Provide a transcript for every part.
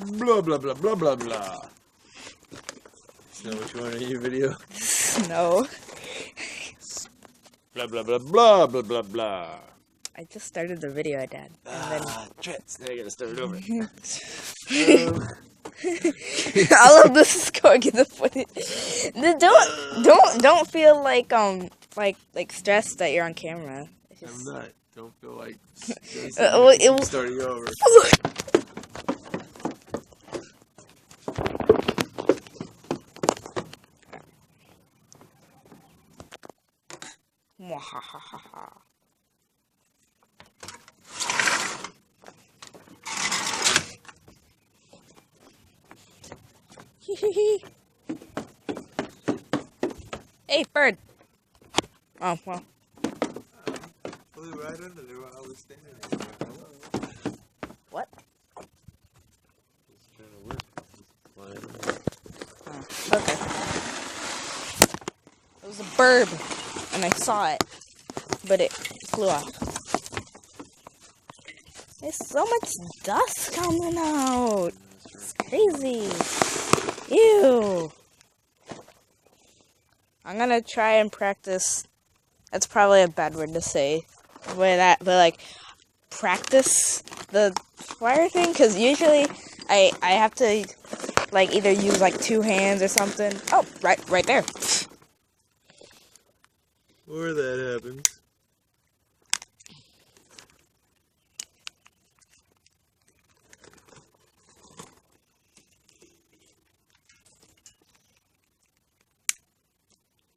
Blah, blah, blah, blah, blah, blah. Is that what you want in your video? No. Blah, blah, blah, blah, blah, blah, blah. I just started the video, Dad. And Trits. Now I gotta start it over. then all of this is going in the footage. Don't feel like stressed that you're on camera. I'm not. Don't feel like starting over. Mwahahaha. Hey, bird. Oh, well. Flew right under there while I was standing there. Hello. What? Just trying to work. Just flying. Oh, okay. It was a bird, and I saw it, but it flew off. There's so much dust coming out. It's crazy. Ew. I'm gonna try and practice. That's probably a bad word to say. But like, practice the fire thing, because usually I have to like either use like two hands or something. Oh, right there. Or that happens.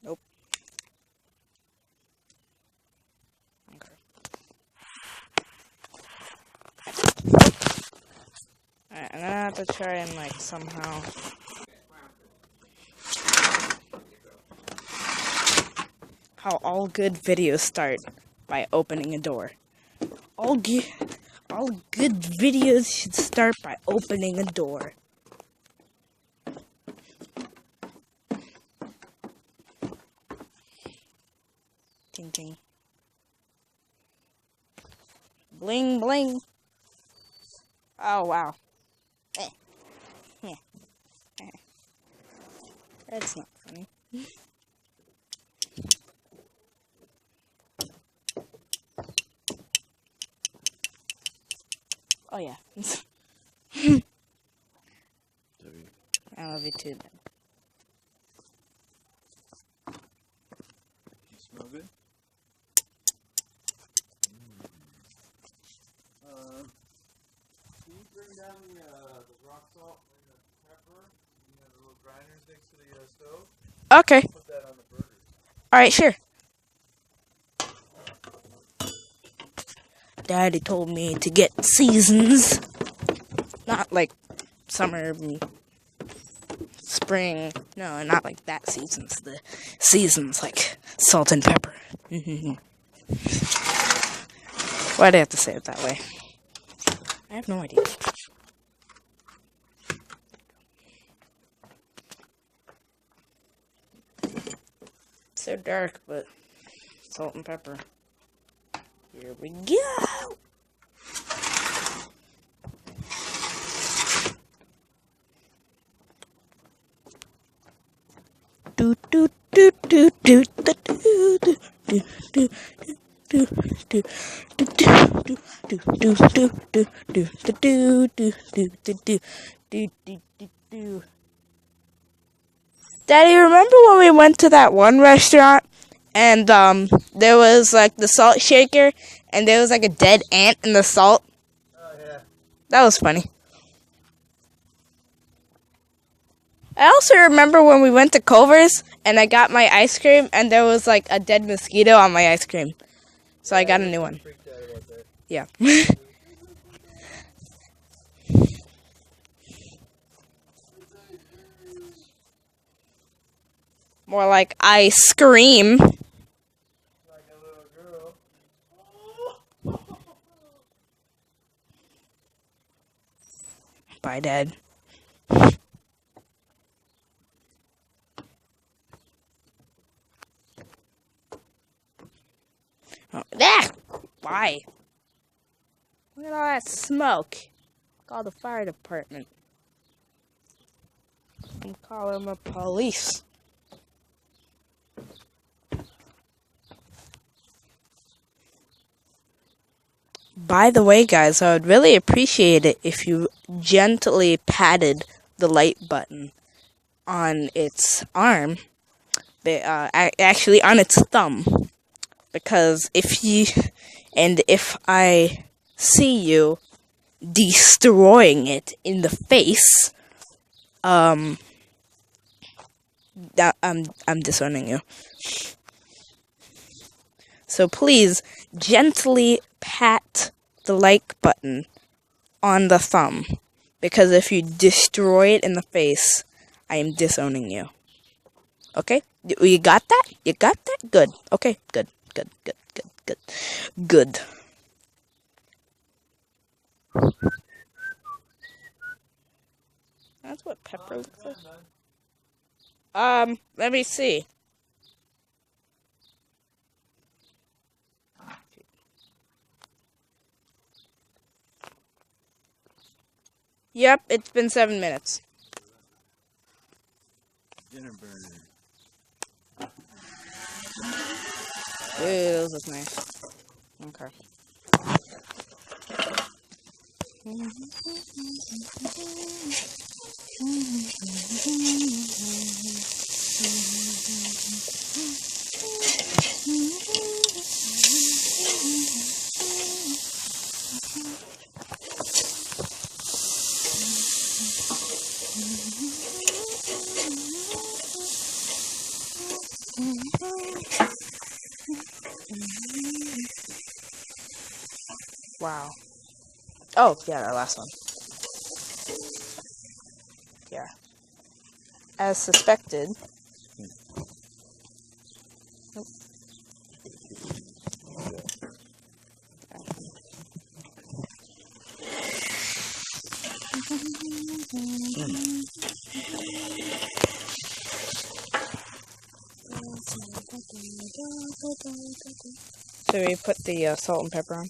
Nope. Okay. Alright, I'm gonna have to try and like somehow. How all good videos start by opening a door. All good videos should start by opening a door. Ting ting. Bling bling. Oh wow. Yeah. That's not funny. Oh yeah. I love you too, then. You smell good? Can you bring down the rock salt and the pepper? You know, the little grinders next to the stove? Okay. Put that on the burgers. Alright, sure. Daddy told me to get seasons. Not like summer, spring. No, not like that seasons. The seasons like salt and pepper. Why'd I have to say it that way? I have no idea. It's so dark, but salt and pepper. Here we go. Do do do do do do do do do do do do. Daddy, remember when we went to that one restaurant and there was like the salt shaker and there was like a dead ant in the salt? Oh yeah. That was funny. I also remember when we went to Culver's and I got my ice cream and there was like a dead mosquito on my ice cream. So I got a new one. Freaked out about that. Yeah. More like I scream. Like a little girl. Bye, Dad. Oh, ah! Why? Look at all that smoke. Call the fire department. I'm calling the police. By the way, guys, I would really appreciate it if you gently patted the light button on its arm, actually on its thumb, because if I see you destroying it in the face, I'm disowning you. So please gently pat the like button on the thumb, because if you destroy it in the face, I am disowning you. Okay? You got that? You got that? Good. Okay, good. Good. Good. That's what pepper looks like. Let me see. Yep, it's been 7 minutes. Dinner burner. Ooh, those look nice. Okay. Wow. Oh, yeah, our last one. Yeah. As suspected. Nope. So we put the salt and pepper on.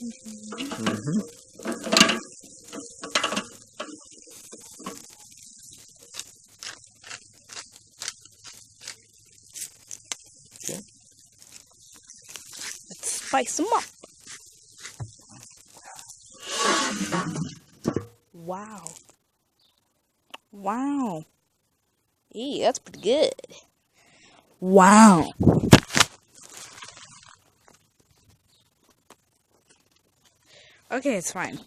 Mm-hmm. Okay. Let's spice them up. Wow. Wow. Eee, that's pretty good. Wow. Okay, it's fine.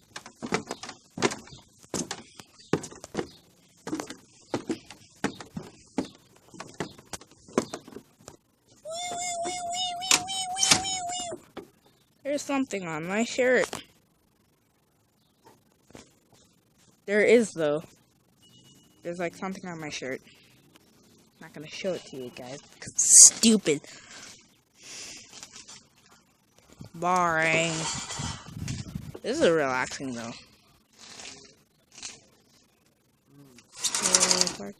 There's something on my shirt. There is, though. There's like something on my shirt. I'm not gonna show it to you guys because it's stupid. Boring. This is relaxing, though. Alright.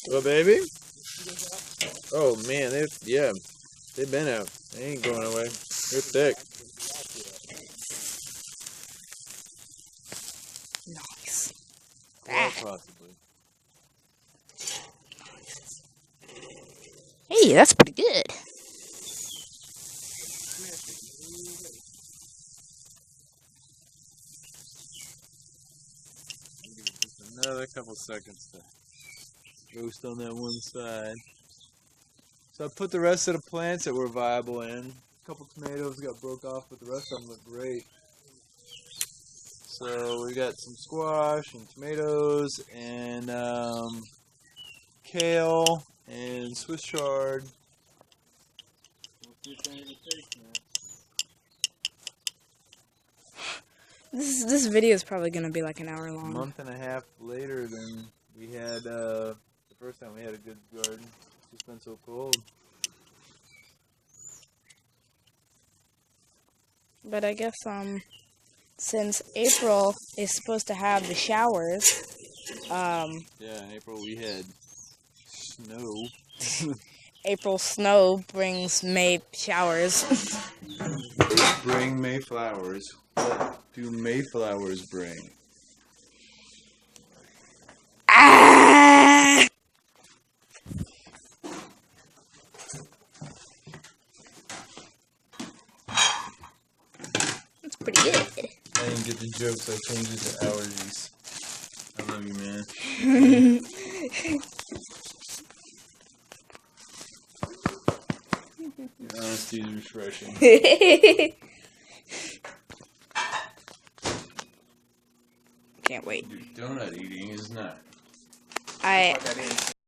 Well, baby? Oh, man, they've been out. They ain't going away. They're thick. Nice. Well, possibly. Hey, that's pretty good. Another couple seconds to roast on that one side. So I put the rest of the plants that were viable in. A couple tomatoes got broke off, but the rest of them look great. So we got some squash and tomatoes and kale and Swiss chard. This video is probably gonna be like an hour A long. month and a half later than we had the first time we had a good garden. It's just been so cold. But I guess since April is supposed to have the showers, Yeah, in April we had snow. April snow brings May showers. Bring Mayflowers. What do Mayflowers bring? Ah! That's pretty good. I didn't get the joke, so I changed it to allergies. I love you, man. Your honesty is refreshing. Can't wait. Dude, donut eating is not. I